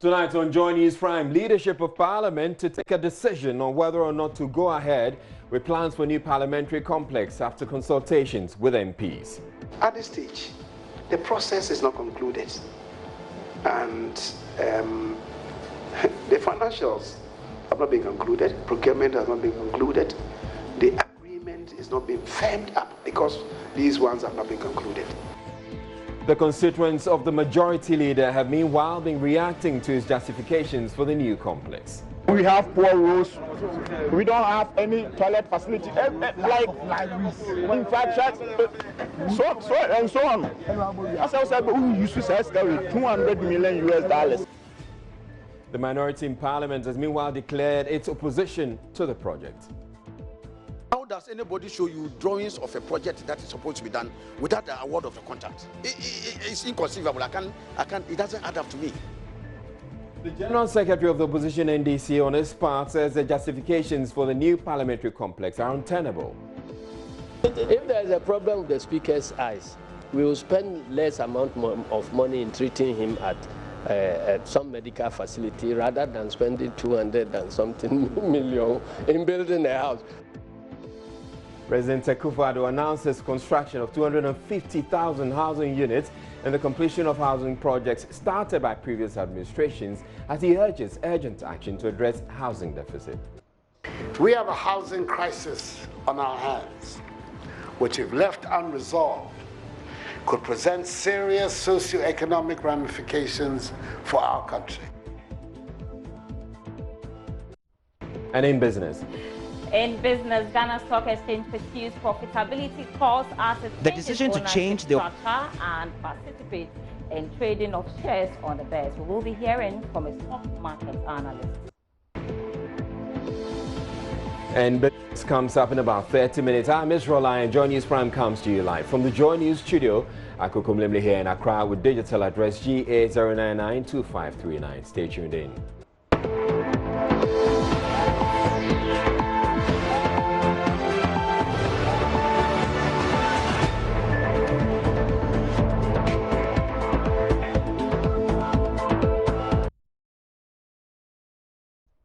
Tonight on Joy News Prime, leadership of Parliament to take a decision on whether or not to go ahead with plans for new parliamentary complex after consultations with MPs. At this stage, the process is not concluded, and the financials have not been concluded, procurement has not been concluded, the agreement is not being firmed up because these ones have not been concluded. The constituents of the majority leader have meanwhile been reacting to his justifications for the new complex. We have poor roads, we don't have any toilet facility, like infrastructure, so on. As I said, we used to say $200 million. The minority in Parliament has meanwhile declared its opposition to the project. How does anybody show you drawings of a project that is supposed to be done without the award of the contract? It's inconceivable. It doesn't add up to me. The General Secretary of the Opposition NDC on his part says the justifications for the new parliamentary complex are untenable. If there is a problem with the Speaker's eyes, we will spend less amount of money in treating him at some medical facility rather than spending 200 and something million in building a house. President Akufo-Addo announces construction of 250,000 housing units and the completion of housing projects started by previous administrations as he urges urgent action to address housing deficit. We have a housing crisis on our hands, which if left unresolved, could present serious socio-economic ramifications for our country. And in business. In business, Ghana Stock Exchange pursues profitability course as the decision to change the structure and participate in trading of shares on the bears. We will be hearing from a stock market analyst. And business comes up in about 30 minutes. I'm Israel and Joy News Prime comes to you live from the Joy News studio. Akukum Limley here in Accra with digital address GA0992539. Stay tuned in.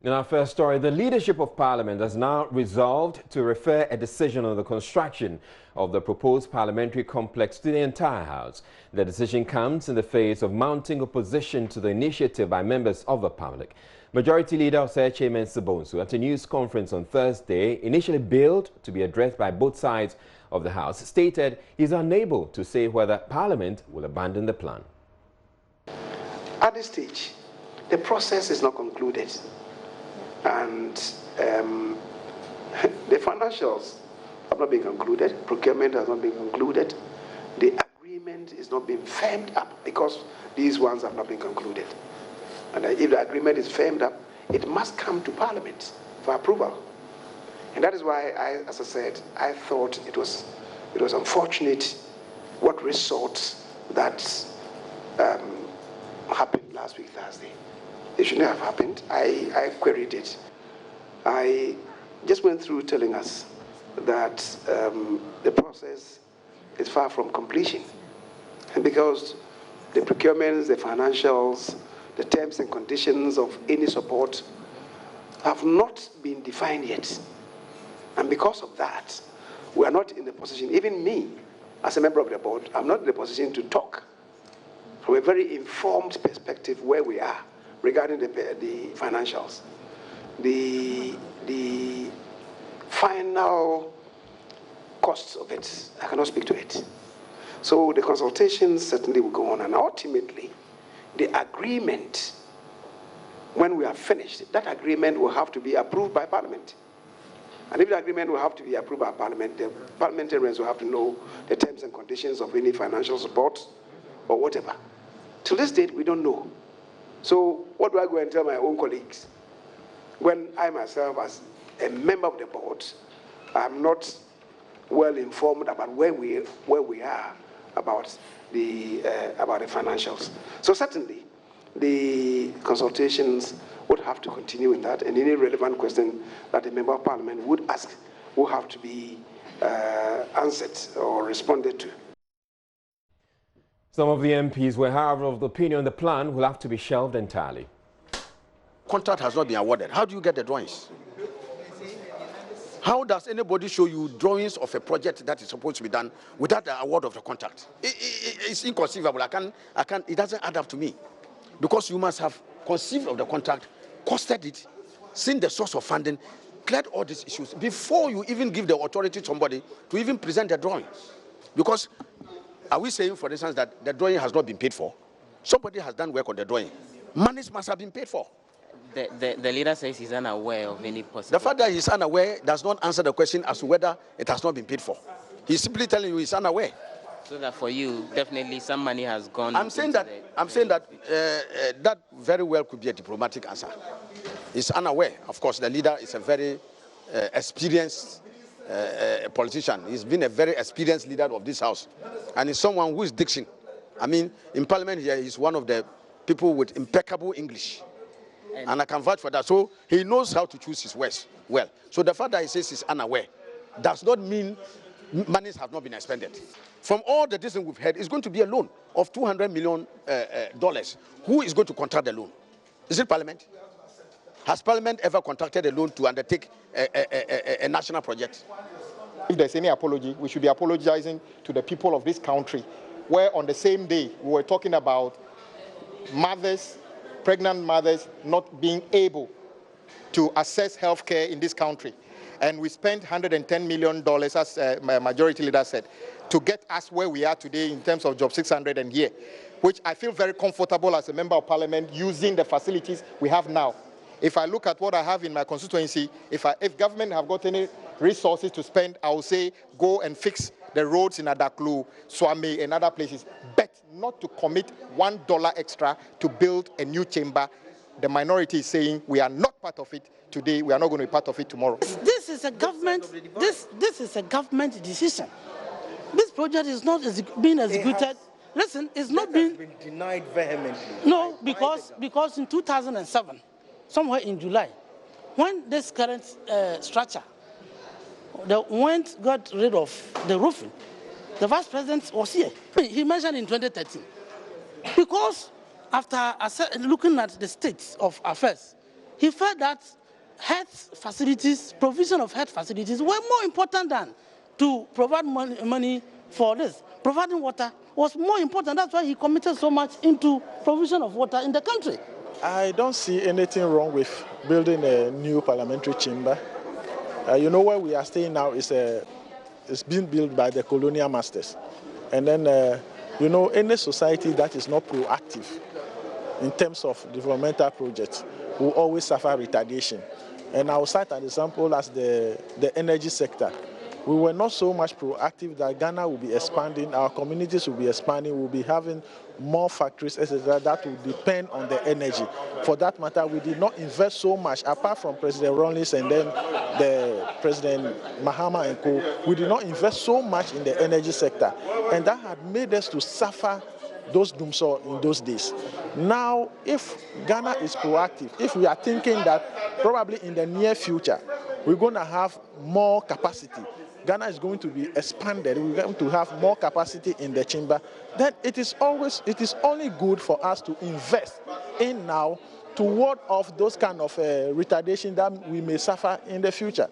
In our first story, the leadership of Parliament has now resolved to refer a decision on the construction of the proposed parliamentary complex to the entire House. The decision comes in the face of mounting opposition to the initiative by members of the public. Majority Leader Osei Chairman Sibonsu, at a news conference on Thursday, initially billed to be addressed by both sides of the House, stated he is unable to say whether Parliament will abandon the plan. At this stage, the process is not concluded. And the financials have not been concluded, procurement has not been concluded, the agreement is not being firmed up because these ones have not been concluded. And if the agreement is firmed up, it must come to Parliament for approval. And that is why, as I said, I thought it was unfortunate what result that happened last week, Thursday. It shouldn't have happened. I queried it. I just went through telling us that the process is far from completion. And because the procurements, the financials, the terms and conditions of any support have not been defined yet. And because of that, we are not in the position, even me, as a member of the board, I'm not in the position to talk from a very informed perspective where we are regarding the financials. The final costs of it, I cannot speak to it. So the consultations certainly will go on, and ultimately, the agreement, when we are finished, that agreement will have to be approved by Parliament. And if the agreement will have to be approved by Parliament, the parliamentarians will have to know the terms and conditions of any financial support or whatever. Till this date, we don't know. So what do I go and tell my own colleagues when I myself, as a member of the board, I'm not well informed about where we are about the financials? So certainly, the consultations would have to continue in that, and any relevant question that the member of Parliament would ask will have to be answered or responded to. Some of the MPs were, however, of the opinion the plan will have to be shelved entirely. contract has not been awarded, how do you get the drawings? How does anybody show you drawings of a project that is supposed to be done without the award of the contract? It's inconceivable. It doesn't add up to me. Because you must have conceived of the contract, costed it, seen the source of funding, cleared all these issues before you even give the authority to somebody to even present the drawing. Because are we saying, for instance, that the drawing has not been paid for? Somebody has done work on the drawing. Monies must have been paid for. The leader says he's unaware of any possibility. The fact that he's unaware does not answer the question as to whether it has not been paid for. He's simply telling you he's unaware. So that for you, definitely some money has gone. I'm saying that that very well could be a diplomatic answer. He's unaware. Of course, the leader is a very experienced politician. He's been a very experienced leader of this house, and he's someone who is diction. I mean, in Parliament here, he's one of the people with impeccable English. And I can vouch for that. So he knows how to choose his words well. So the fact that he says he's unaware does not mean monies have not been expended. From all the distance we've heard, it's going to be a loan of $200 million. Who is going to contract the loan? Is it Parliament? Has Parliament ever contracted a loan to undertake a national project? If there's any apology, we should be apologizing to the people of this country, where on the same day we were talking about mothers, pregnant mothers not being able to access health care in this country. And we spent $110 million, as my majority leader said, to get us where we are today in terms of Job 600 and here, which I feel very comfortable as a member of Parliament using the facilities we have now. If I look at what I have in my constituency, if government have got any resources to spend, I will say go and fix the roads in Adaklu, Swami, and other places, but not to commit $1 extra to build a new chamber. The minority is saying we are not part of it today, we are not going to be part of it tomorrow. This is a government, this is a government decision. This project is not being executed. Listen, it's not been denied vehemently. No, because in 2007, somewhere in July, when this current structure got rid of the roofing, the vice president was here. He mentioned in 2013. Because after looking at the state of affairs, he felt that health facilities, provision of health facilities were more important than to provide money for this. Providing water was more important. That's why he committed so much into provision of water in the country. I don't see anything wrong with building a new parliamentary chamber. You know, where we are staying now is it's being built by the colonial masters. And then, you know, any society that is not proactive in terms of developmental projects will always suffer retardation. And I will cite an example as the energy sector. We were not so much proactive that Ghana will be expanding, our communities will be expanding, we'll be having more factories, etc. That will depend on the energy. For that matter, we did not invest so much, apart from President Rawlings and then the President Mahama and co. We did not invest so much in the energy sector. And that had made us to suffer those doomsaw in those days. Now, if Ghana is proactive, if we are thinking that probably in the near future, we're going to have more capacity, Ghana is going to be expanded, we're going to have more capacity in the chamber, then it is only good for us to invest in now to ward off those kind of retardation that we may suffer in the future.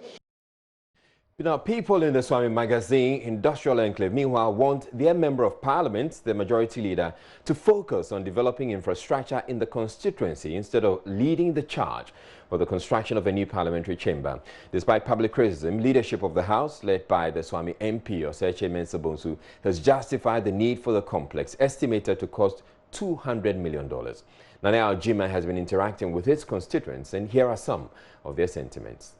Now, people in the Swami Magazine Industrial Enclave, meanwhile, want their Member of Parliament, the Majority Leader, to focus on developing infrastructure in the constituency instead of leading the charge for the construction of a new parliamentary chamber. Despite public criticism, leadership of the House, led by the Swami MP, Oseche Mensah Bonsu, has justified the need for the complex, estimated to cost $200 million. Nane Aljima has been interacting with his constituents, and here are some of their sentiments.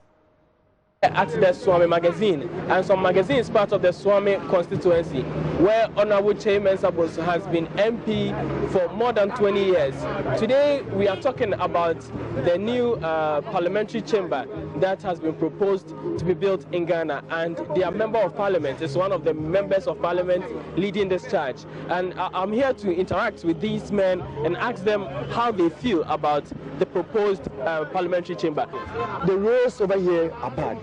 At the Swami Magazine, and some magazine is part of the Swami constituency, where Honorable Chairman Sabos has been MP for more than 20 years. Today we are talking about the new parliamentary chamber that has been proposed to be built in Ghana, and their Member of Parliament is one of the members of Parliament leading this charge. And I'm here to interact with these men and ask them how they feel about the proposed parliamentary chamber. The roads over here are bad.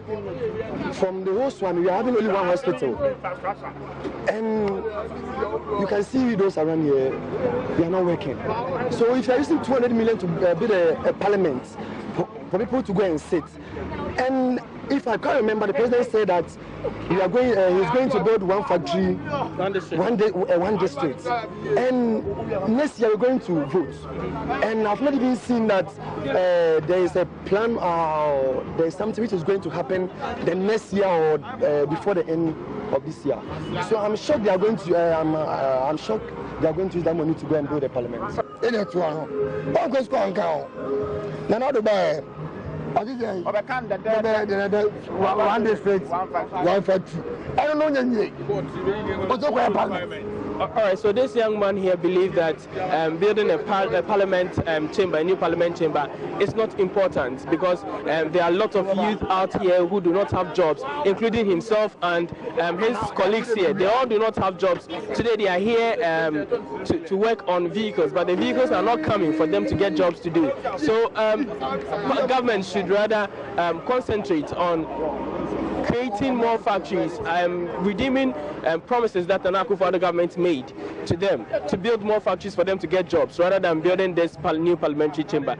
from the whole Swami, we are having only one hospital. And you can see those around here, they are not working. So if you are using 200 million to build a parliament for people to go and sit, and if I can't remember, the president said that we are going, he's going to build one factory, one district, and next year we're going to vote. And I've not even seen that there is a plan, there is something which is going to happen the next year or before the end of this year. So I'm shocked they are going to. I'm shocked they are going to use that money to go and build a parliament. One district, one factory. I don't know. All right, so this young man here believes that building a parliament chamber, a new parliament chamber, is not important because there are lots of youth out here who do not have jobs, including himself and his colleagues here. They all do not have jobs. Today they are here to work on vehicles, but the vehicles are not coming for them to get jobs to do. So government should rather concentrate on creating more factories, redeeming promises that the Akufo-Addo government made to them to build more factories for them to get jobs, rather than building this new parliamentary chamber.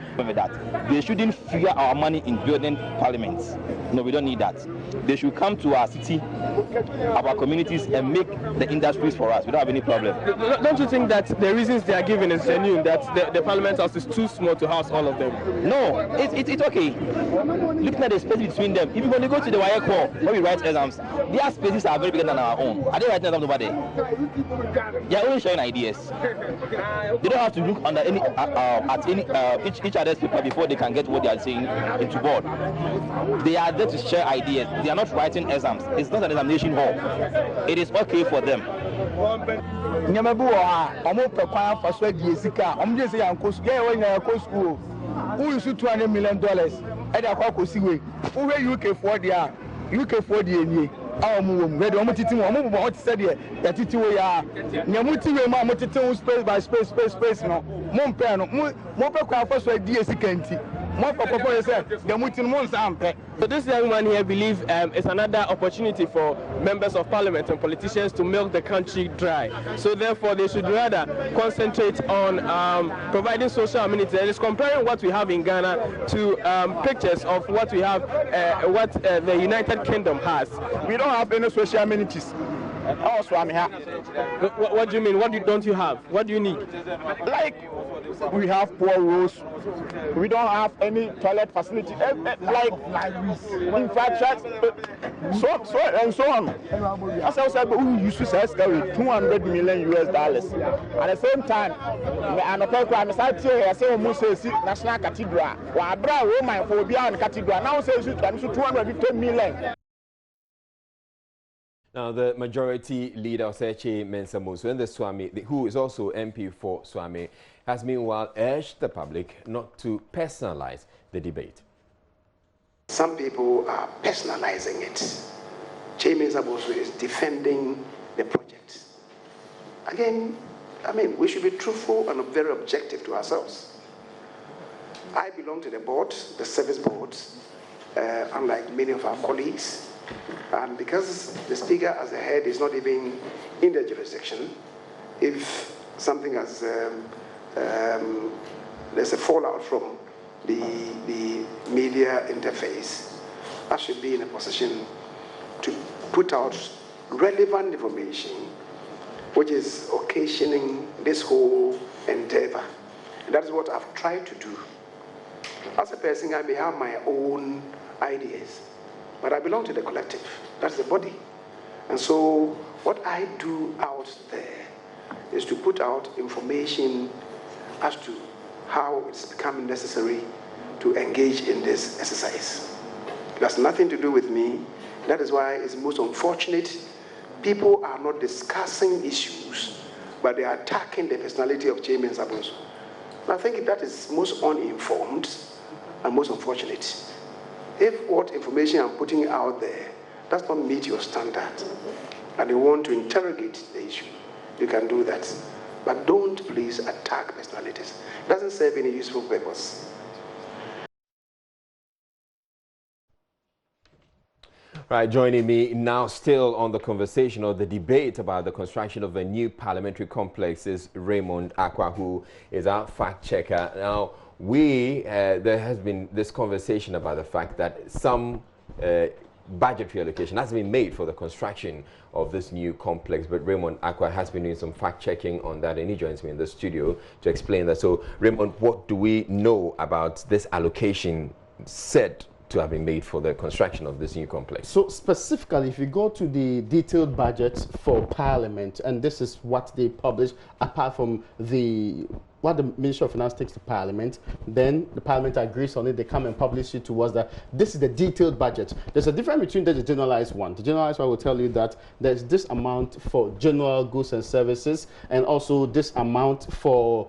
They shouldn't figure our money in building parliaments. No, we don't need that. They should come to our city, our communities, and make the industries for us. We don't have any problem. Don't you think that the reasons they are giving is genuine, that the parliament house is too small to house all of them? No, it's okay. Looking at the space between them, if you want to go to the WAEC hall where we write exams, their spaces are very bigger than our own. Are they writing exams over there? They are only sharing ideas. They don't have to look under any each other's paper before they can get what they are saying into board. They are there to share ideas. They are not writing exams. It's not an examination hall. It is okay for them. Who is $200 million? And I call Kosiwe. Who are UK for the UK for the our move, where the Omotiti, what said here, that it way are Yamuti, Mamotito, space by space, no, Montpano, Mopa first ideas, Kenti. So this young man here believes it's another opportunity for members of parliament and politicians to milk the country dry. So therefore they should rather concentrate on providing social amenities. And it's comparing what we have in Ghana to pictures of what we have, what the United Kingdom has. We don't have any social amenities. What do you mean? What don't you have? What do you need? Like, we have poor roads. We don't have any toilet facility. Like infrastructure, so on. As I said, we used to say $200 million. At the same time, I'm National Cathedral. Cathedral now says $250 million. Now, the majority leader, Osechi Mensah-Monsue, the Swami, who is also MP for Swami, has meanwhile urged the public not to personalize the debate. Some people are personalizing it. Mensah-Monsue is defending the project. Again, I mean, we should be truthful and very objective to ourselves. I belong to the board, the service board, unlike many of our colleagues. And because the speaker as a head is not even in the jurisdiction, if something has, there's a fallout from the media interface, I should be in a position to put out relevant information which is occasioning this whole endeavor. And that is what I've tried to do. As a person, I may have my own ideas, but I belong to the collective. That's the body. And so what I do out there is to put out information as to how it's becoming necessary to engage in this exercise. It has nothing to do with me. That is why it's most unfortunate. People are not discussing issues, but they are attacking the personality of Mensah-Monsue. I think that is most uninformed and most unfortunate. If what information I'm putting out there does not meet your standard and you want to interrogate the issue, you can do that. But don't please attack personalities. It doesn't serve any useful purpose. Right, joining me now still on the conversation or the debate about the construction of a new parliamentary complex is Raymond Akwa, who is our fact checker. Now, there has been this conversation about the fact that some budgetary allocation has been made for the construction of this new complex, but Raymond Akwa has been doing some fact checking on that, and he joins me in the studio to explain that. So, Raymond, what do we know about this allocation said to have been made for the construction of this new complex? So specifically, if you go to the detailed budget for Parliament, and this is what they publish, apart from what the Ministry of Finance takes to Parliament, then the Parliament agrees on it, they come and publish it to us that this is the detailed budget. There's a difference between the generalized one. The generalized one will tell you that there's this amount for general goods and services, and also this amount for,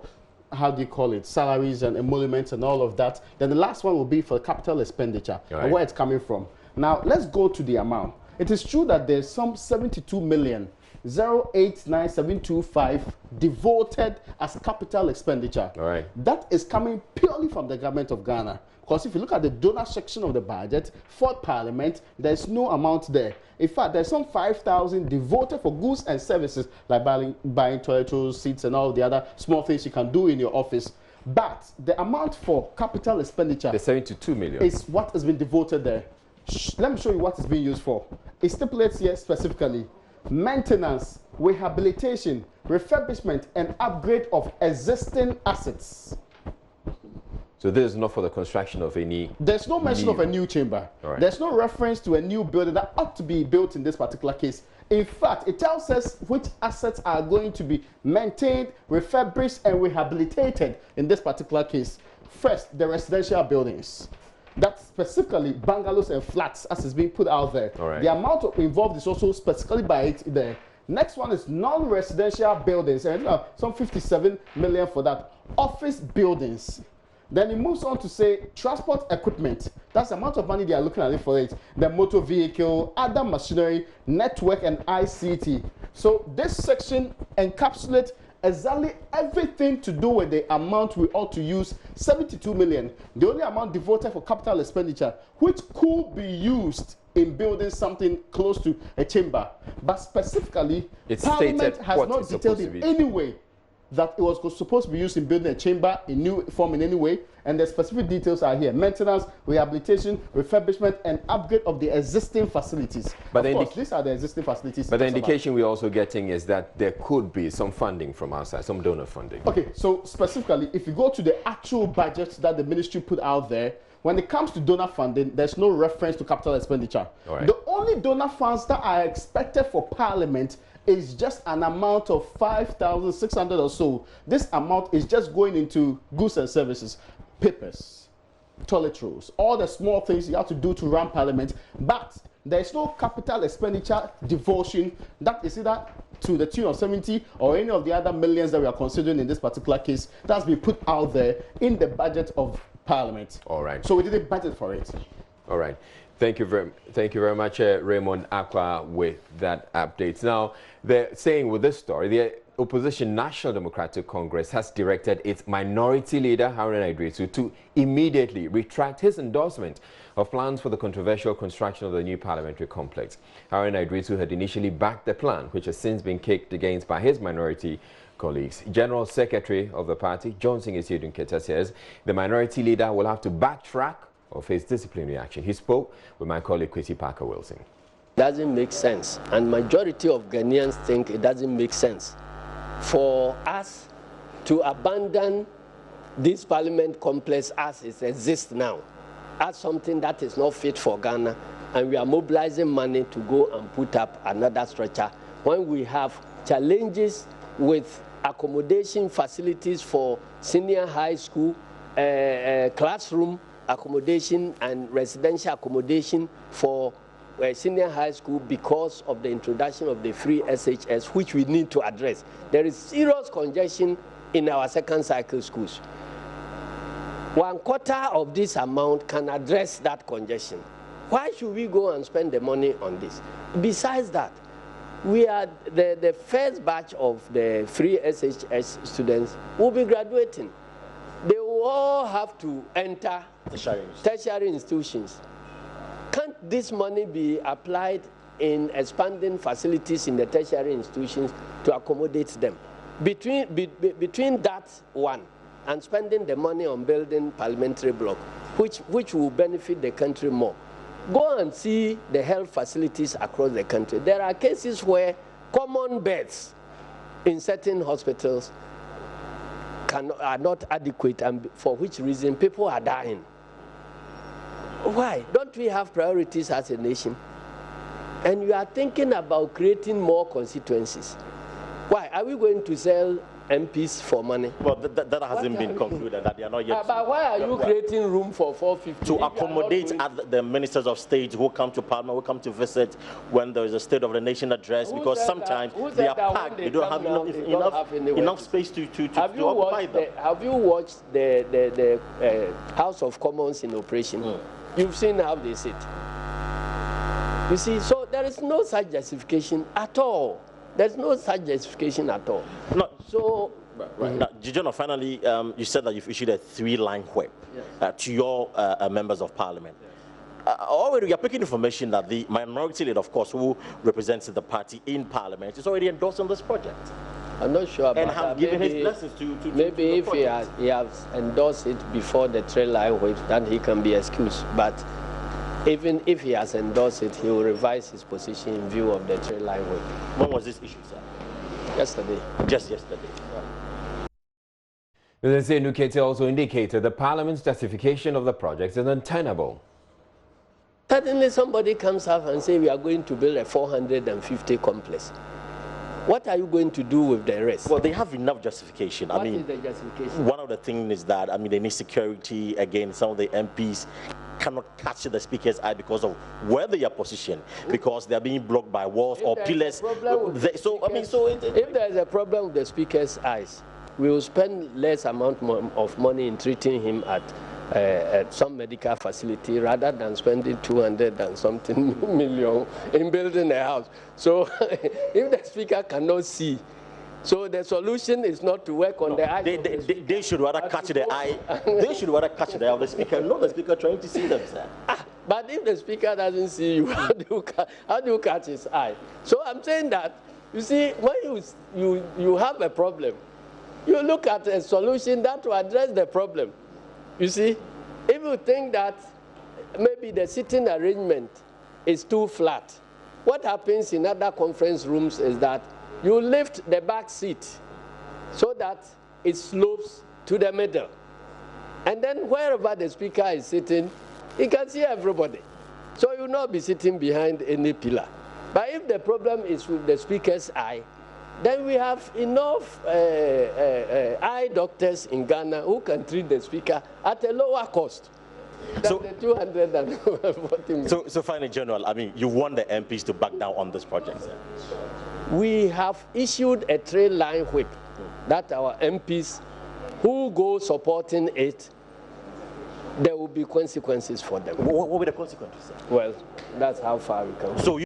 how do you call it, salaries and emoluments and all of that. Then the last one will be for capital expenditure, right, and where it's coming from. Now, let's go to the amount. It is true that there's some 72,008,9725 devoted as capital expenditure. All right. That is coming purely from the government of Ghana. Because if you look at the donor section of the budget for Parliament, there's no amount there. In fact, there's some 5,000 devoted for goods and services, like buying toilet rolls, seats, and all the other small things you can do in your office. But the amount for capital expenditure, the 72 million, is what has been devoted there. Let me show you what it's being used for. It stipulates here specifically maintenance, rehabilitation, refurbishment, and upgrade of existing assets. So this is not for the construction of any... There's no mention of a new chamber. Right. There's no reference to a new building that ought to be built in this particular case. In fact, it tells us which assets are going to be maintained, refurbished, and rehabilitated in this particular case. First, the residential buildings. That's specifically bungalows and flats as is being put out there. All right. The amount involved is also specifically by it there. Next one is non-residential buildings, and some 57 million for that. Office buildings. Then it moves on to say transport equipment. That's the amount of money they are looking at it for it. The motor vehicle, other machinery, network, and ICT. So this section encapsulates exactly everything to do with the amount we ought to use, 72 million. The only amount devoted for capital expenditure, which could be used in building something close to a chamber. But specifically, Parliament has not detailed in any way that it was supposed to be used in building a chamber in new form in any way, and the specific details are here: maintenance, rehabilitation, refurbishment, and upgrade of the existing facilities. But of course, these are the existing facilities. But the indication we're also getting is that there could be some funding from outside, some donor funding. Okay, so specifically, if you go to the actual budget that the ministry put out there, when it comes to donor funding, there's no reference to capital expenditure. All right. The only donor funds that are expected for Parliament is just an amount of 5,600 or so. This amount is just going into goods and services, papers, toilet rolls, all the small things you have to do to run Parliament. But there's no capital expenditure devotion that is either to the tune of 70 or any of the other millions that we are considering in this particular case that's been put out there in the budget of Parliament. All right. So we didn't budget for it. All right. Thank you very much, Raymond Akwa, with that update. Now, they're saying with this story, the opposition National Democratic Congress has directed its minority leader, Haruna Idrisu, to immediately retract his endorsement of plans for the controversial construction of the new parliamentary complex. Haruna Idrisu had initially backed the plan, which has since been kicked against by his minority colleagues. General Secretary of the party, Johnson Esiedun-Keta, says the minority leader will have to backtrack of his disciplinary action. He spoke with my colleague Kwesi Parker-Wilson. Doesn't make sense, and majority of Ghanaians think it doesn't make sense for us to abandon this parliament complex as it exists now, as something that is not fit for Ghana, and we are mobilizing money to go and put up another structure when we have challenges with accommodation facilities for senior high school, classroom accommodation and residential accommodation for senior high school because of the introduction of the free SHS, which we need to address. There is serious congestion in our second cycle schools. 1/4 of this amount can address that congestion. Why should we go and spend the money on this? Besides that, we are the first batch of the free SHS students will be graduating. They will all have to enter tertiary institutions. Can't this money be applied in expanding facilities in the tertiary institutions to accommodate them. Between that one and spending the money on building parliamentary block, which will benefit the country more. Go and see the health facilities across the country. There are cases where common beds in certain hospitals are not adequate, and for which reason people are dying. Why? Don't we have priorities as a nation? And you are thinking about creating more constituencies. Why? Are we going to sell MPs for money? Well, that hasn't been concluded, that they are not yet. But why are you creating room for 450? To accommodate the ministers of state who come to Parliament, who come to visit when there is a State of the Nation address, because sometimes they are packed, they don't have enough space to occupy them. Have you watched the House of Commons in operation? You've seen how they sit. You see, so there is no such justification at all. There's no such justification at all. No. So, Now, Gijono, finally, you said that you've issued a 3-line whip to your members of Parliament. Already, we are picking information that the minority leader, of course, who represents the party in Parliament, is already endorsing this project. I'm not sure about and that. have given his blessings to maybe if he has endorsed it before the 3-line whip, then he can be excused. But even if he has endorsed it, he will revise his position in view of the 3-line whip. When was this issue, sir? Yesterday. Just yesterday. Mr. Nukete also indicated the Parliament's justification of the project is untenable. Suddenly somebody comes up and says we are going to build a 450 complex. What are you going to do with the rest? Well, they have enough justification. What is the justification? One of the things is that, they need security. Again, some of the MPs cannot catch the speaker's eye because of where they are positioned, because they are being blocked by walls or pillars. If there is a problem with the speaker's eyes, we will spend less amount of money in treating him at some medical facility rather than spending 200 and something million in building a house. So if the speaker cannot see, so the solution is not to work on the eye. They should rather catch the eye. They should rather catch the eye of the speaker, not the speaker trying to see them, sir. But if the speaker doesn't see you, how do you catch his eye? So I'm saying that, you see, when you have a problem, you look at a solution that will address the problem. You see, if you think that maybe the sitting arrangement is too flat, what happens in other conference rooms is that you lift the back seat so that it slopes to the middle. And then wherever the speaker is sitting, he can see everybody. So you will not be sitting behind any pillar. But if the problem is with the speaker's eye, then we have enough eye doctors in Ghana who can treat the speaker at a lower cost than the 240 million. So finally, General, you want the MPs to back down on this project, sir? We have issued a 3-line whip that our MPs who go supporting it, there will be consequences for them. What will be the consequences, sir? Well, that's how far we come.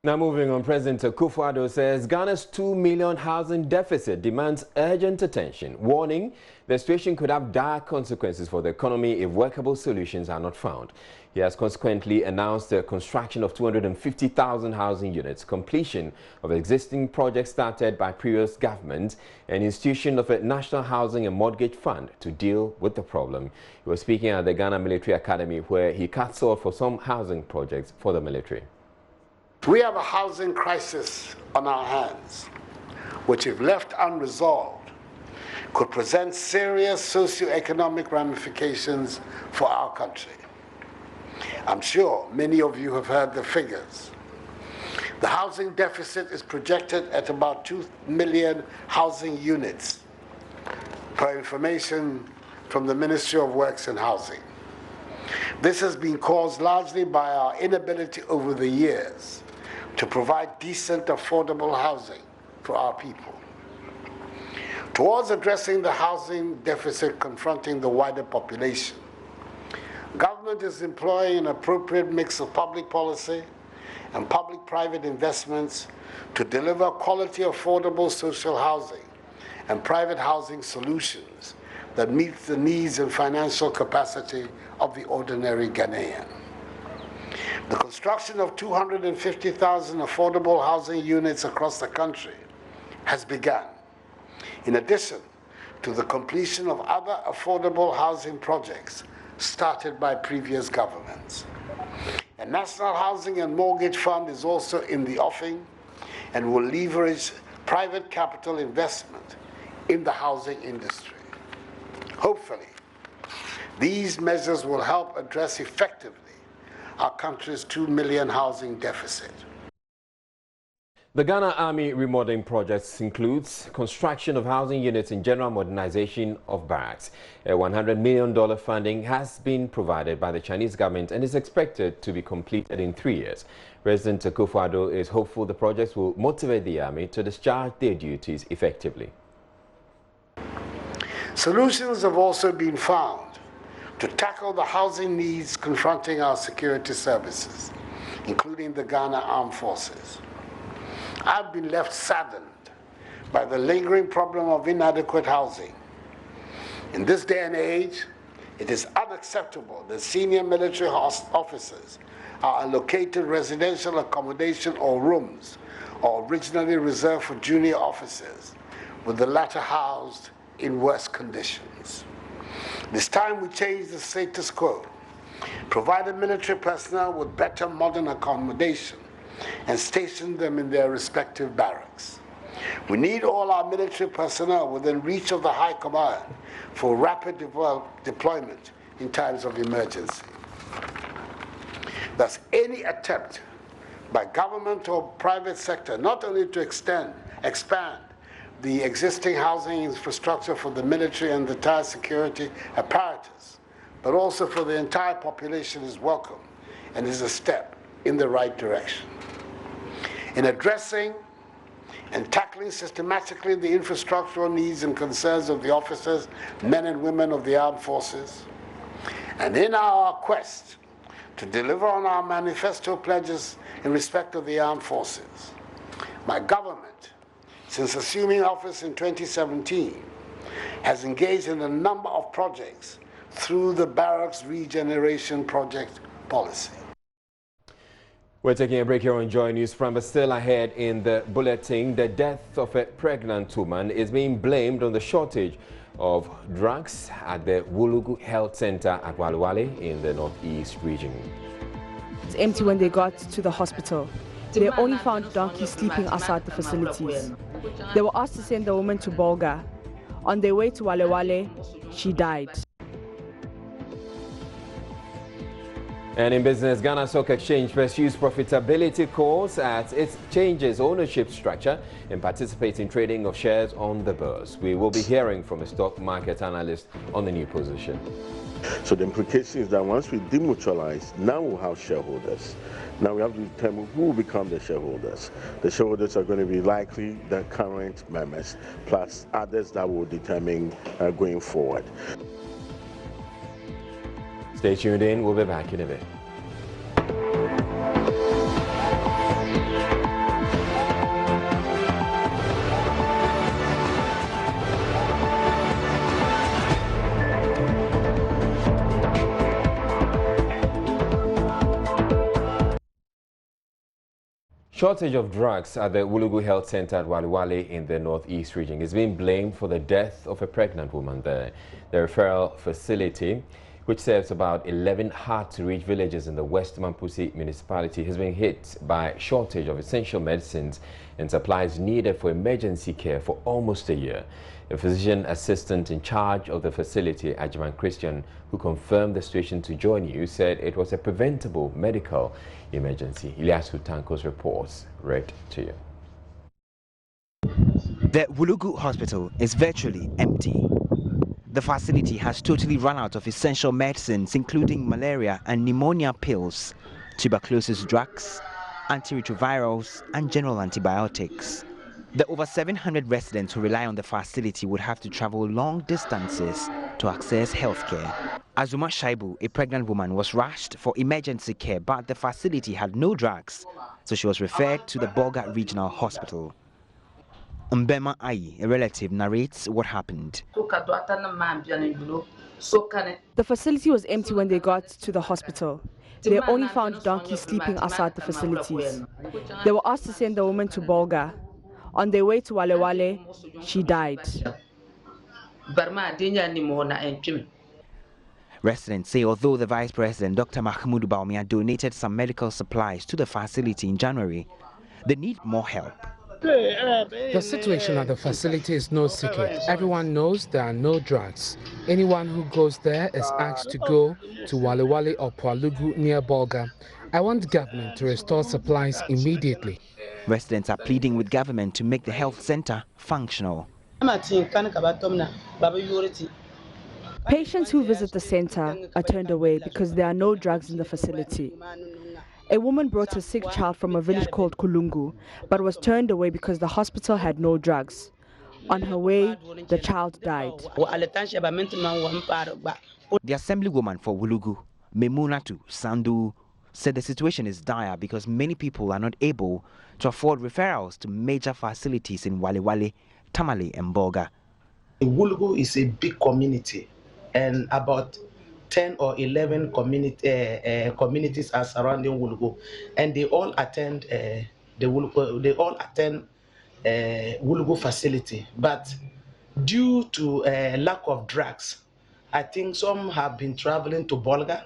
Now moving on, President Akufo-Addo says Ghana's 2 million housing deficit demands urgent attention, warning the situation could have dire consequences for the economy if workable solutions are not found. He has consequently announced the construction of 250,000 housing units, completion of existing projects started by previous governments, and institution of a National Housing and Mortgage Fund to deal with the problem. He was speaking at the Ghana Military Academy, where he cut short for some housing projects for the military. We have a housing crisis on our hands, which if left unresolved, could present serious socio-economic ramifications for our country. I'm sure many of you have heard the figures. The housing deficit is projected at about 2 million housing units, per information from the Ministry of Works and Housing. This has been caused largely by our inability over the years to provide decent, affordable housing for our people. Towards addressing the housing deficit confronting the wider population, government is employing an appropriate mix of public policy and public-private investments to deliver quality, affordable social housing and private housing solutions that meets the needs and financial capacity of the ordinary Ghanaian. The construction of 250,000 affordable housing units across the country has begun, in addition to the completion of other affordable housing projects started by previous governments. A National Housing and Mortgage Fund is also in the offing and will leverage private capital investment in the housing industry. Hopefully, these measures will help address effectively our country's 2 million housing deficit. The Ghana Army remodeling projects includes construction of housing units and general modernization of barracks. A $100 million funding has been provided by the Chinese government and is expected to be completed in 3 years. President Akufo-Addo is hopeful the projects will motivate the Army to discharge their duties effectively. Solutions have also been found to tackle the housing needs confronting our security services, including the Ghana Armed Forces. I've been left saddened by the lingering problem of inadequate housing. In this day and age, it is unacceptable that senior military officers are allocated residential accommodation or rooms originally reserved for junior officers, with the latter housed in worse conditions. It's time we change the status quo, provided military personnel with better modern accommodation and station them in their respective barracks. We need all our military personnel within reach of the High Command for rapid deployment in times of emergency. Thus, any attempt by government or private sector not only to expand the existing housing infrastructure for the military and the entire security apparatus, but also for the entire population is welcome and is a step in the right direction. In addressing and tackling systematically the infrastructural needs and concerns of the officers, men and women of the armed forces, and in our quest to deliver on our manifesto pledges in respect of the armed forces, my government, since assuming office in 2017, has engaged in a number of projects through the Barracks Regeneration Project policy. We're taking a break here on Joy News Prime, but still ahead in the bulletin, the death of a pregnant woman is being blamed on the shortage of drugs at the Wulugu Health Center at Walwale in the Northeast region. It's empty when they got to the hospital. They only found donkeys sleeping outside the facilities. They were asked to send the woman to Bolga. On their way to Walewale, she died. And in business, Ghana Stock Exchange pursues profitability calls as it changes ownership structure and participates in trading of shares on the bourse. We will be hearing from a stock market analyst on the new position. So the implication is that once we demutualize, now we'll have shareholders. Now we have to determine who will become the shareholders. The shareholders are going to be likely the current members, plus others that will determine going forward. Stay tuned in, we'll be back in a bit. Shortage of drugs at the Wulugu Health Center at Walwale in the Northeast region is being blamed for the death of a pregnant woman there. The referral facility, which serves about 11 hard-to-reach villages in the West Mampusi municipality, has been hit by shortage of essential medicines and supplies needed for emergency care for almost a year. A physician assistant in charge of the facility, Ajiman Christian, who confirmed the situation to Joy News, said it was a preventable medical emergency. Ilyasu Tanko's reports read to you. The Wulugu Hospital is virtually empty. The facility has totally run out of essential medicines, including malaria and pneumonia pills, tuberculosis drugs, antiretrovirals, and general antibiotics. The over 700 residents who rely on the facility would have to travel long distances to access healthcare. Azuma Shaibu, a pregnant woman, was rushed for emergency care, but the facility had no drugs, so she was referred to the Bolga Regional Hospital. Mbema Ayi, a relative, narrates what happened. The facility was empty when they got to the hospital. They only found donkeys sleeping outside the facilities. They were asked to send the woman to Bolga. On their way to Walewale, she died. Residents say although the Vice President, Dr. Mahmoud Baumia, donated some medical supplies to the facility in January, they need more help. The situation at the facility is no secret. Everyone knows there are no drugs. Anyone who goes there is asked to go to Walewale or Palugu near Bolga. I want government to restore supplies immediately. Residents are pleading with government to make the health center functional. Patients who visit the center are turned away because there are no drugs in the facility. A woman brought a sick child from a village called Kulungu, but was turned away because the hospital had no drugs. On her way, the child died. The assemblywoman for Wulugu, Memunatu Sandu, said the situation is dire because many people are not able to afford referrals to major facilities in Walewale, Tamale and Bolga. Wulugu is a big community, and about 10 or 11 communities are surrounding Wulugu, and they all attend Wulugu facility. But due to lack of drugs, I think some have been traveling to Bolga,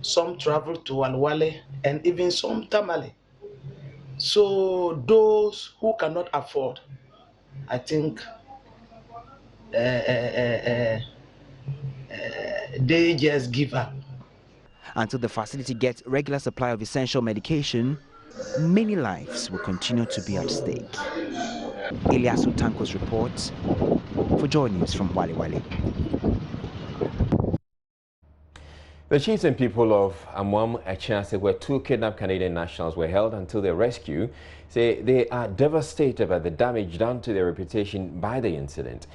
some travel to Walewale, and even some Tamale. So those who cannot afford, I think they just give up. Until the facility gets regular supply of essential medication, many lives will continue to be at stake. Elias Utanko's report for Joy News from Walewale. The chiefs and people of Amwam Achiase, where 2 kidnapped Canadian nationals were held until their rescue, say they are devastated by the damage done to their reputation by the incident.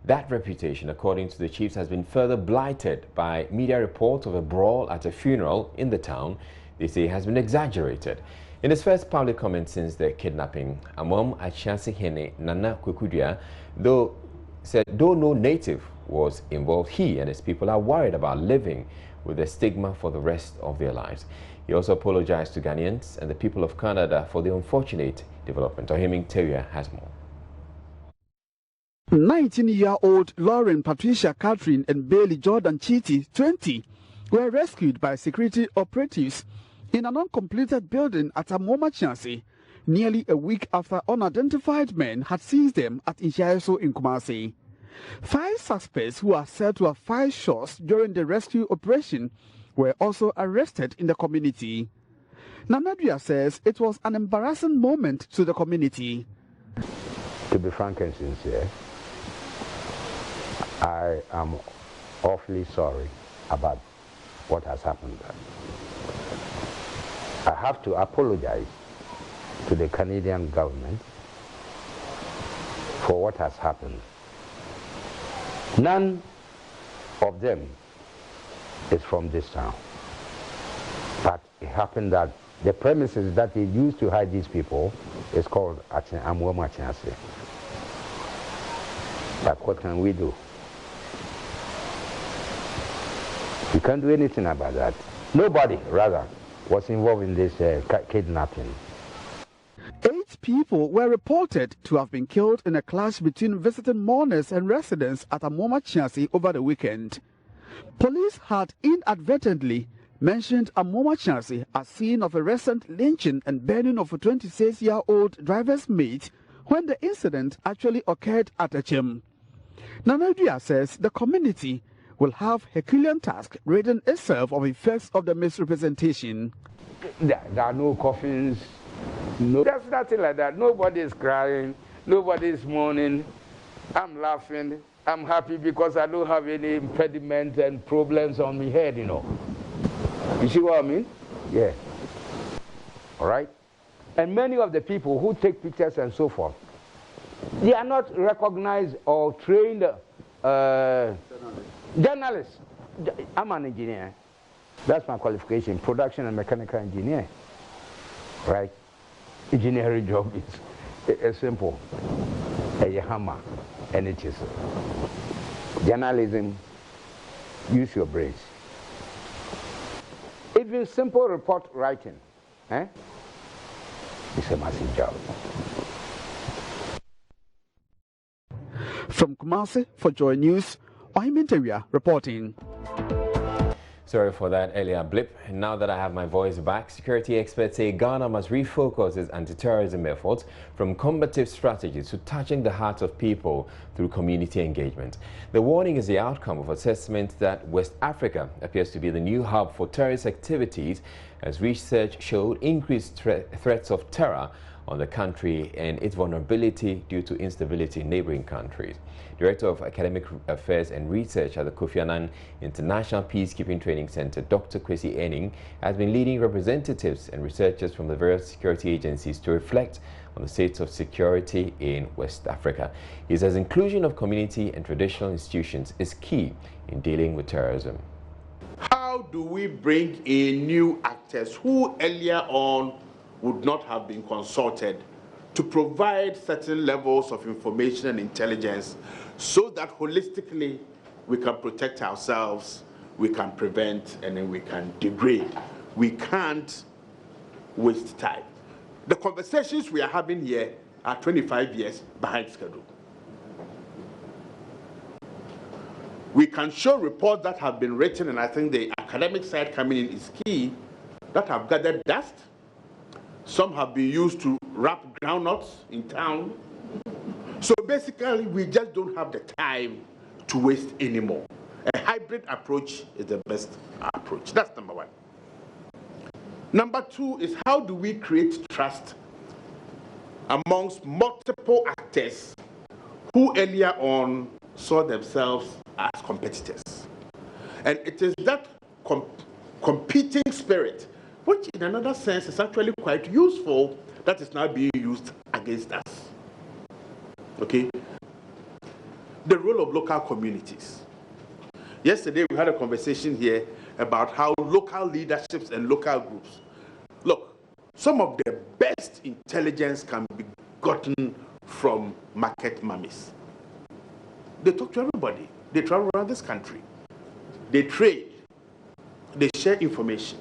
That reputation, according to the chiefs, has been further blighted by media reports of a brawl at a funeral in the town they say has been exaggerated. In his first public comment since the kidnapping, Amwam Achiase Hene Nana Kwekudia, though no native was involved, he and his people are worried about living with the stigma for the rest of their lives. He also apologized to Ghanaians and the people of Canada for the unfortunate development. Ohiming Teria has more. 19-year-old Lauren Patricia Catherine and Bailey Jordan Chiti, 20, were rescued by security operatives in an uncompleted building at Amwam Achiase, nearly a week after unidentified men had seized them at Inshiaso in Kumasi. 5 suspects who are said to have fired shots during the rescue operation were also arrested in the community. Nanadria says it was an embarrassing moment to the community. To be frank and sincere, I am awfully sorry about what has happened. I have to apologize to the Canadian government for what has happened. None of them is from this town. But it happened that the premises that they used to hide these people is called Amwam Achiase. But what can we do? We can't do anything about that. Nobody, rather, was involved in this kidnapping. 8 people were reported to have been killed in a clash between visiting mourners and residents at Amwam Achiase over the weekend. Police had inadvertently mentioned Amwam Achiase as scene of a recent lynching and burning of a 26-year-old driver's mate when the incident actually occurred at Echem. Nanadria says the community will have Herculean task ridding itself of effects of the misrepresentation. There are no coffins. No, there's nothing like that. Nobody is crying. Nobody is mourning. I'm laughing. I'm happy because I don't have any impediment and problems on my head, you know. You see what I mean? Yeah. All right? And many of the people who take pictures and so forth, they are not recognized or trained journalists. I'm an engineer. That's my qualification, production and mechanical engineer. Right? Engineering job is simple. a hammer, and it is journalism. Use your brains. Even simple report writing, it's a massive job. From Kumasi for Joy News, Parliamentary reporting. Sorry for that earlier blip. Now that I have my voice back, security experts say Ghana must refocus its anti-terrorism efforts from combative strategies to touching the hearts of people through community engagement. The warning is the outcome of assessment that West Africa appears to be the new hub for terrorist activities, as research showed increased threats of terror on the country and its vulnerability due to instability in neighboring countries. Director of Academic Affairs and Research at the Kofi Annan International Peacekeeping Training Center, Dr. Kwesi Enning, has been leading representatives and researchers from the various security agencies to reflect on the state of security in West Africa. He says inclusion of community and traditional institutions is key in dealing with terrorism. How do we bring in new actors who earlier on would not have been consulted to provide certain levels of information and intelligence so that holistically we can protect ourselves, we can prevent, and then we can degrade. We can't waste time. The conversations we are having here are 25 years behind schedule. We can show reports that have been written, and I think the academic side coming in is key, that have gathered dust. Some have been used to wrap groundnuts in town. So basically, we just don't have the time to waste anymore. A hybrid approach is the best approach. That's number one. Number two is, how do we create trust amongst multiple actors who earlier on saw themselves as competitors? And it is that competing spirit, which in another sense is actually quite useful, that is now being used against us. Okay? The role of local communities. Yesterday we had a conversation here about how local leaderships and local groups. Look, some of the best intelligence can be gotten from market mummies. They talk to everybody. They travel around this country. They trade. They share information.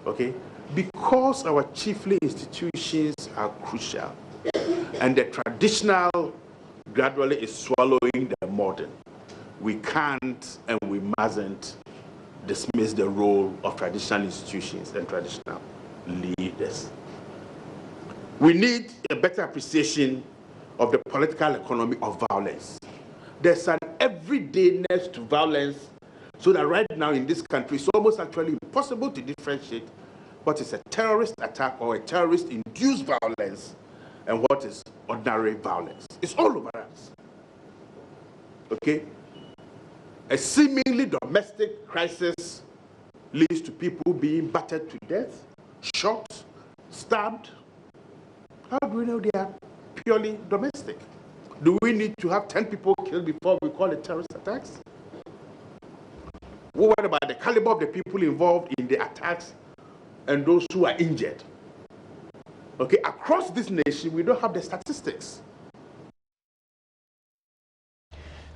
Okay? Because our chiefly institutions are crucial and the traditional gradually is swallowing the modern, we can't and we mustn't dismiss the role of traditional institutions and traditional leaders. We need a better appreciation of the political economy of violence. There's an everydayness to violence, so that right now in this country it's almost actually impossible to differentiate what is a terrorist attack or a terrorist-induced violence and what is ordinary violence. It's all over us. Okay? A seemingly domestic crisis leads to people being battered to death, shot, stabbed. How do we know they are purely domestic? Do we need to have 10 people killed before we call it terrorist attacks? What about the caliber of the people involved in the attacks and those who are injured? Okay, across this nation, we don't have the statistics.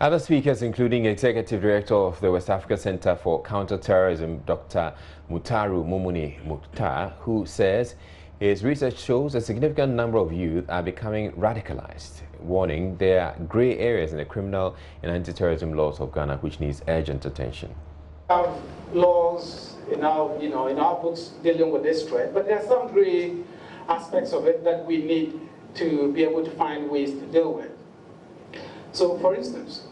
Other speakers, including Executive Director of the West Africa Center for Counter-Terrorism, Dr. Mutaru Mumuni Mukhtar, who says his research shows a significant number of youth are becoming radicalized, warning there are gray areas in the criminal and anti-terrorism laws of Ghana which needs urgent attention. We have laws in our books dealing with this threat, but there are some gray aspects of it that we need to be able to find ways to deal with. So, for instance,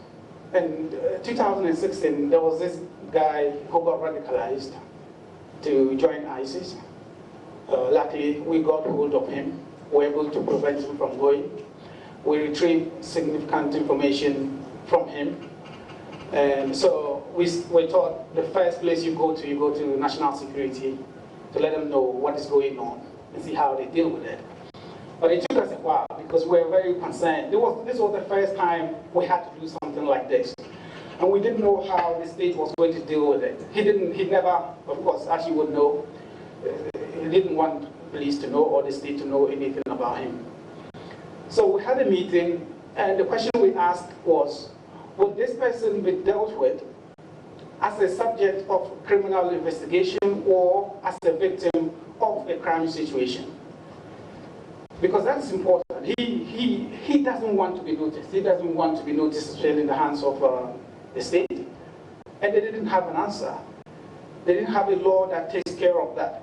in 2016, there was this guy who got radicalized to join ISIS. Luckily, we got hold of him. We were able to prevent him from going. We retrieved significant information from him. And so we thought the first place you go to national security to let them know what is going on and see how they deal with it. But it took us a while because we were very concerned. This was the first time we had to do something like this. And we didn't know how the state was going to deal with it. He never, of course, as you would know, he didn't want police to know or the state to know anything about him. So we had a meeting, and the question we asked was, would this person be dealt with as a subject of criminal investigation or as a victim of a crime situation? Because that's important. He doesn't want to be noticed. He doesn't want to be noticed in the hands of the state. And they didn't have an answer. They didn't have a law that takes care of that.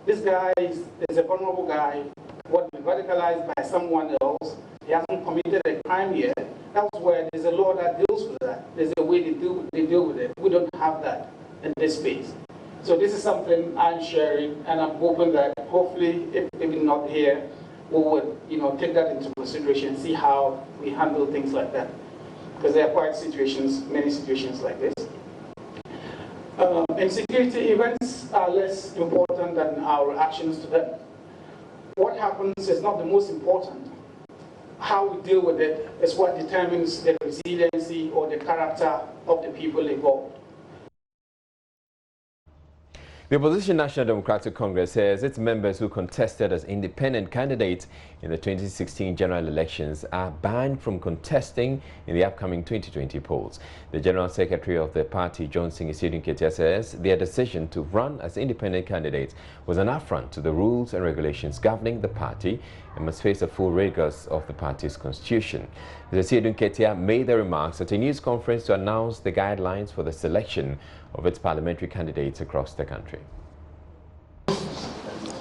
This guy is a vulnerable guy, was radicalized by someone else. He hasn't committed a crime yet. That's where there's a law that deals with that. There's a way they deal with it. We don't have that in this space. So this is something I'm sharing, and I'm hoping that hopefully, if maybe not here, we would take that into consideration, see how we handle things like that. Because there are quite situations, many situations like this. And security events are less important than our reactions to them. What happens is not the most important. How we deal with it is what determines the resiliency or the character of the people involved. The opposition National Democratic Congress says its members who contested as independent candidates in the 2016 general elections are banned from contesting in the upcoming 2020 polls. The General Secretary of the party, Johnson Isidun-Ketia, says their decision to run as independent candidates was an affront to the rules and regulations governing the party and must face the full rigors of the party's constitution. Isidun-Ketia made the remarks at a news conference to announce the guidelines for the selection of its parliamentary candidates across the country.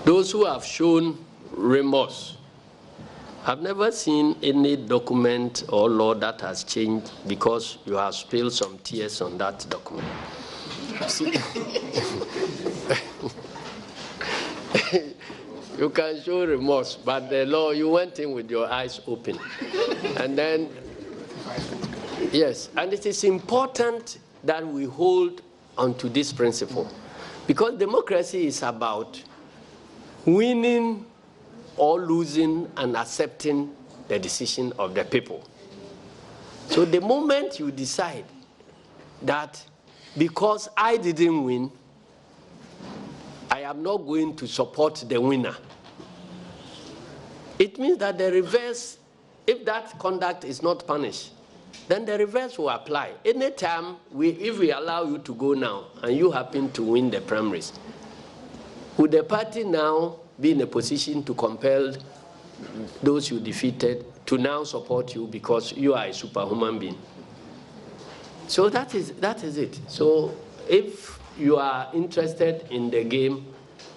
Those who have shown remorse have never seen any document or law that has changed because you have spilled some tears on that document. You can show remorse, but the law, you went in with your eyes open. And then, yes, and it is important that we hold onto this principle, because democracy is about winning or losing and accepting the decision of the people. So the moment you decide that because I didn't win, I am not going to support the winner, it means that the reverse, if that conduct is not punished, then the reverse will apply. Anytime if we allow you to go now and you happen to win the primaries, would the party now be in a position to compel those you defeated to now support you because you are a superhuman being? So that is it. So if you are interested in the game,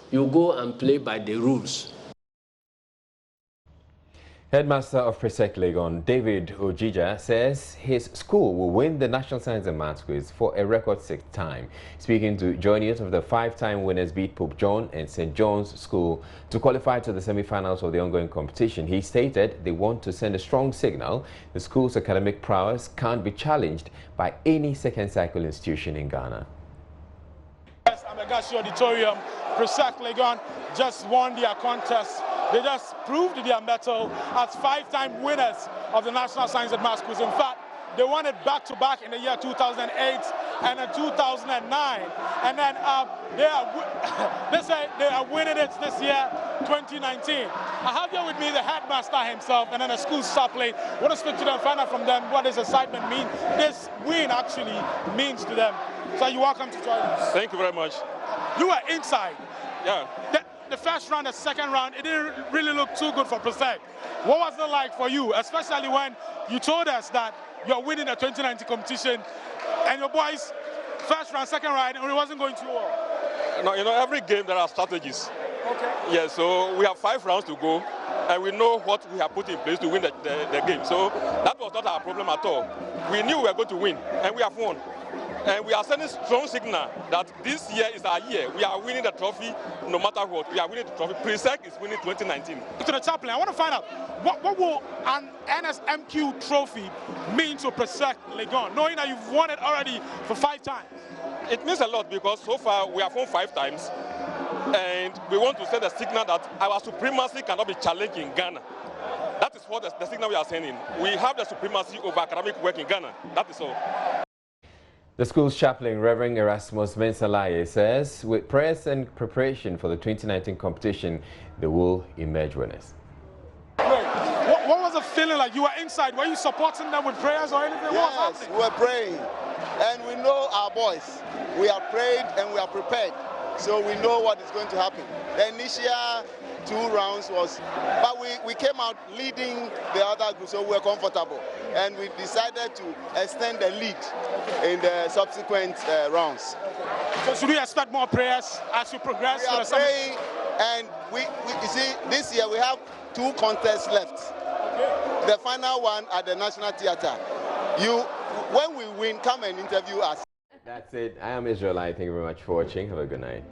you go and play by the rules. Headmaster of Presec Legon, David Ojija, says his school will win the National Science and Maths quiz for a record 6th time. Speaking to Joy News, of the 5-time winners beat Pope John and St. John's School to qualify to the semi-finals of the ongoing competition, he stated they want to send a strong signal the school's academic prowess can't be challenged by any second-cycle institution in Ghana. Yes, I'm Agashi Auditorium. Presec Legon just won their contest. They just proved their mettle as 5-time winners of the National Science and Maths quiz. In fact, they won it back-to-back in the year 2008 and in 2009. And then they say they are winning it this year, 2019. I have here with me the headmaster himself and then the school chaplain. I want to speak to them, find out from them what this excitement means, this win actually means to them. So you're welcome to join us. Thank you very much. You were inside. Yeah. The first round, the second round, it didn't really look too good for Presec. What was it like for you, especially when you told us that you're winning the 2019 competition and your boys, first round, second round, and it wasn't going too well? No, you know, every game there are strategies. Okay. Yeah, so we have 5 rounds to go, and we know what we have put in place to win the game. So that was not our problem at all. We knew we were going to win, and we have won. And we are sending strong signal that this year is our year. We are winning the trophy no matter what. We are winning the trophy. Presec is winning 2019. To the chaplain, I want to find out, what will an NSMQ trophy mean to Presec Legon, knowing that you've won it already for 5 times? It means a lot because so far we have won 5 times. And we want to send a signal that our supremacy cannot be challenged in Ghana. That is what the signal we are sending. We have the supremacy over academic work in Ghana. That is all. The school's chaplain, Reverend Erasmus Mensalaye, says with prayers and preparation for the 2019 competition, they will emerge winners. What was the feeling like you were inside? Were you supporting them with prayers or anything? Yes, we were praying. And we know our boys. We are prayed and we are prepared. So we know what is going to happen. The initial 2 rounds was, but we came out leading the other group, so we were comfortable. And we decided to extend the lead in the subsequent rounds. So should we expect more prayers as you progress? We are praying, and you see, this year we have 2 contests left. Okay. The final one at the National Theatre. When we win, come and interview us. That's it. I am Israelite. Thank you very much for watching. Have a good night.